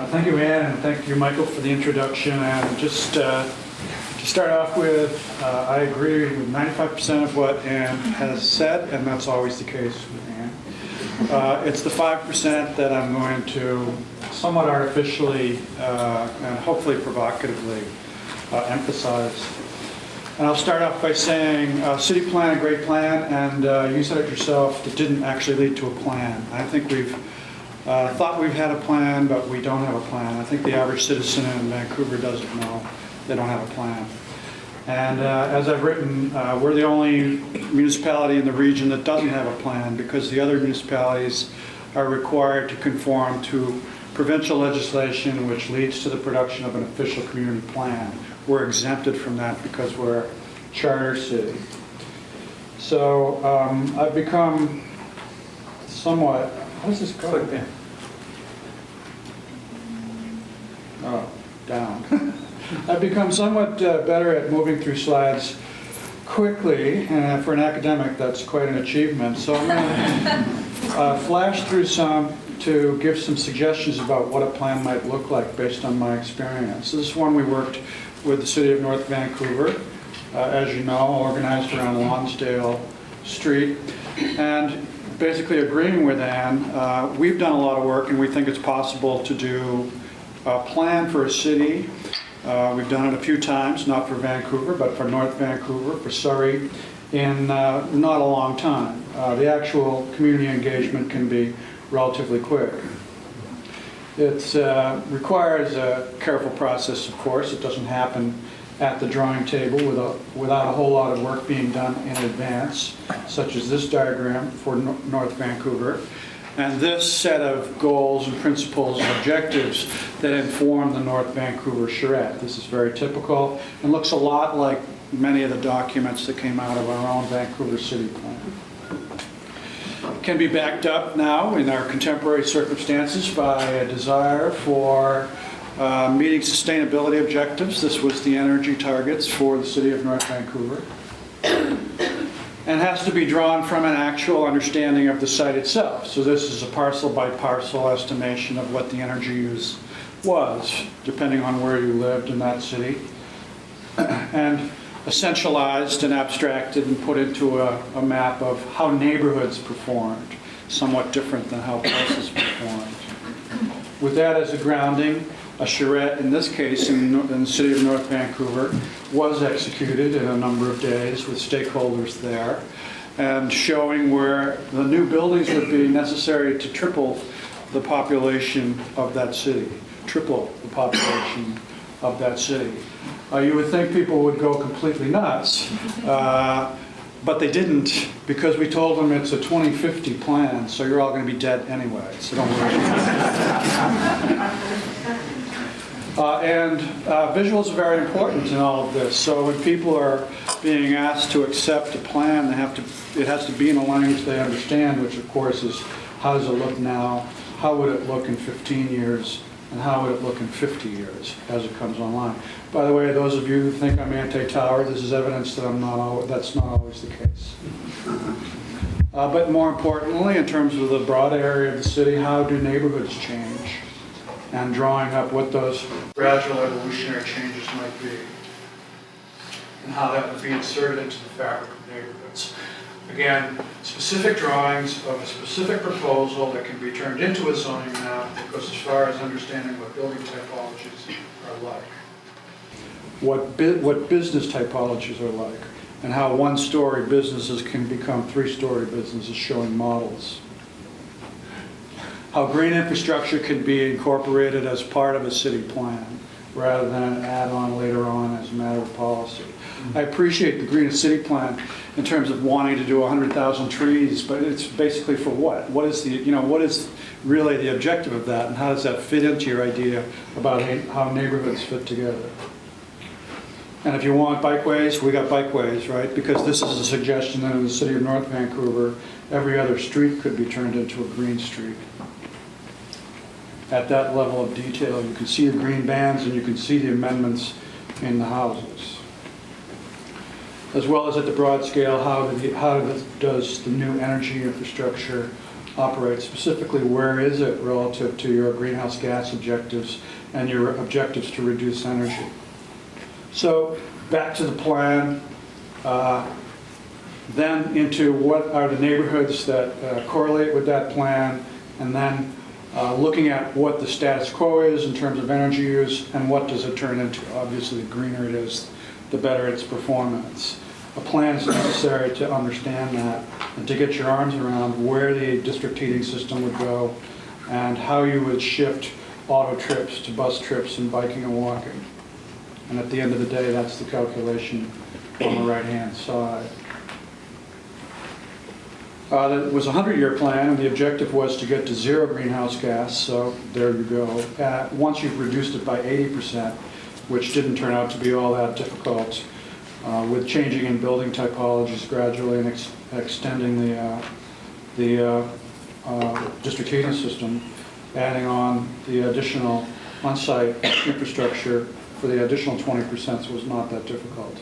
Thank you, Ann, and thank you, Michael, for the introduction. And just to start off with, I agree with 95% of what Ann has said, and that's always the case with Ann. It's the 5% that I'm going to somewhat artificially and hopefully provocatively emphasize. And I'll start off by saying city plan, a great plan, and you said it yourself, it didn't actually lead to a plan. I think we've thought we've had a plan, but we don't have a plan. I think the average citizen in Vancouver doesn't know they don't have a plan. And as I've written, we're the only municipality in the region that doesn't have a plan because the other municipalities are required to conform to provincial legislation which leads to the production of an official community plan. We're exempted from that because we're a charter city. So I've become somewhat, how does this go? Click in. Oh, down. I've become somewhat better at moving through slides quickly, and for an academic that's quite an achievement. So I'm going to flash through some to give some suggestions about what a plan might look like based on my experience. This is one we worked with the City of North Vancouver, as you know, organized around Lonsdale Street. And basically agreeing with Ann, we've done a lot of work and we think it's possible to do a plan for a city. We've done it a few times, not for Vancouver, but for North Vancouver, for Surrey, in not a long time. The actual community engagement can be relatively quick. It requires a careful process, of course. It doesn't happen at the drawing table without a whole lot of work being done in advance, such as this diagram for North Vancouver, and this set of goals and principles and objectives that inform the North Vancouver charrette. This is very typical and looks a lot like many of the documents that came out of our own Vancouver City Plan. Can be backed up now in our contemporary circumstances by a desire for meeting sustainability objectives. This was the energy targets for the City of North Vancouver. And has to be drawn from an actual understanding of the site itself. So this is a parcel by parcel estimation of what the energy use was, depending on where you lived in that city. And essentialized and abstracted and put into a map of how neighborhoods performed, somewhat different than how places performed. With that as a grounding, a charrette, in this case in the City of North Vancouver, was executed in a number of days with stakeholders there, and showing where the new buildings would be necessary to triple the population of that city, triple the population of that city. You would think people would go completely nuts, but they didn't, because we told them it's a 2050 plan, so you're all going to be dead anyway, so don't worry. And visuals are very important in all of this. So when people are being asked to accept a plan, it has to be in a language they understand, which of course is, how does it look now? How would it look in 15 years? And how would it look in 50 years as it comes online? By the way, those of you who think I'm anti-tower, this is evidence that that's not always the case. But more importantly, in terms of the broad area of the city, how do neighborhoods change? And drawing up what those gradual evolutionary changes might be, and how that would be inserted into the fabric of neighborhoods. Again, specific drawings of a specific proposal that can be turned into a zoning map that goes as far as understanding what building typologies are like, what business typologies are like, and how one-story businesses can become three-story businesses, showing models. How green infrastructure can be incorporated as part of a city plan rather than an add-on later on as a matter of policy. I appreciate the green city plan in terms of wanting to do 100,000 trees, but it's basically for what? What is what is really the objective of that, and how does that fit into your idea about how neighborhoods fit together? And if you want bikeways, we got bikeways, right? Because this is a suggestion that in the City of North Vancouver, every other street could be turned into a green street. At that level of detail, you can see the green bands and you can see the amendments in the houses. As well as at the broad scale, how does the new energy infrastructure operate. Specifically, where is it relative to your greenhouse gas objectives and your objectives to reduce energy? So back to the plan, then into what are the neighborhoods that correlate with that plan, and then looking at what the status quo is in terms of energy use and what does it turn into. Obviously, the greener it is, the better its performance. A plan is necessary to understand that and to get your arms around where the district heating system would go and how you would shift auto trips to bus trips and biking and walking. And at the end of the day, that's the calculation on the right-hand side. It was a 100-year plan, and the objective was to get to 0 greenhouse gas, so there you go. Once you've reduced it by 80%, which didn't turn out to be all that difficult, with changing in building typologies gradually and extending the district heating system, adding on the additional on-site infrastructure for the additional 20% was not that difficult.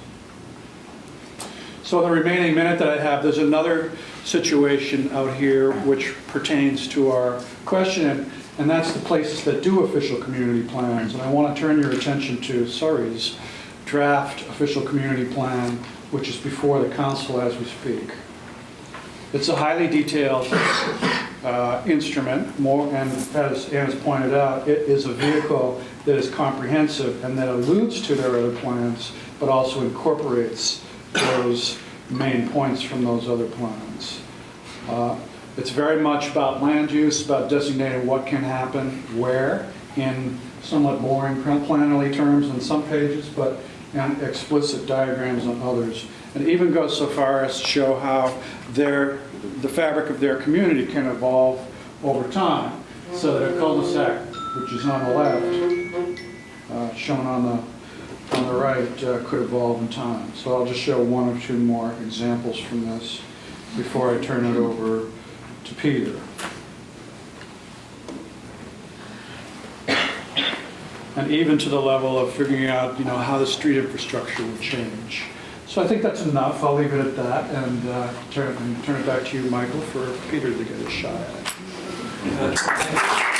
So in the remaining minute that I have, there's another situation out here which pertains to our question, and that's the places that do official community plans. And I want to turn your attention to Surrey's draft official community plan, which is before the council as we speak. It's a highly detailed instrument, and as Anna's pointed out, it is a vehicle that is comprehensive and that alludes to their other plans, but also incorporates those main points from those other plans. It's very much about land use, about designating what can happen where, in somewhat boring plannerly terms on some pages, but in explicit diagrams on others. And even goes so far as to show how the fabric of their community can evolve over time, so that a cul-de-sac, which is on the left, shown on the right, could evolve in time. So I'll just show one or two more examples from this before I turn it over to Peter. And even to the level of figuring out, how the street infrastructure would change. So I think that's enough. I'll leave it at that and turn it back to you, Michael, for Peter to get a shot at it.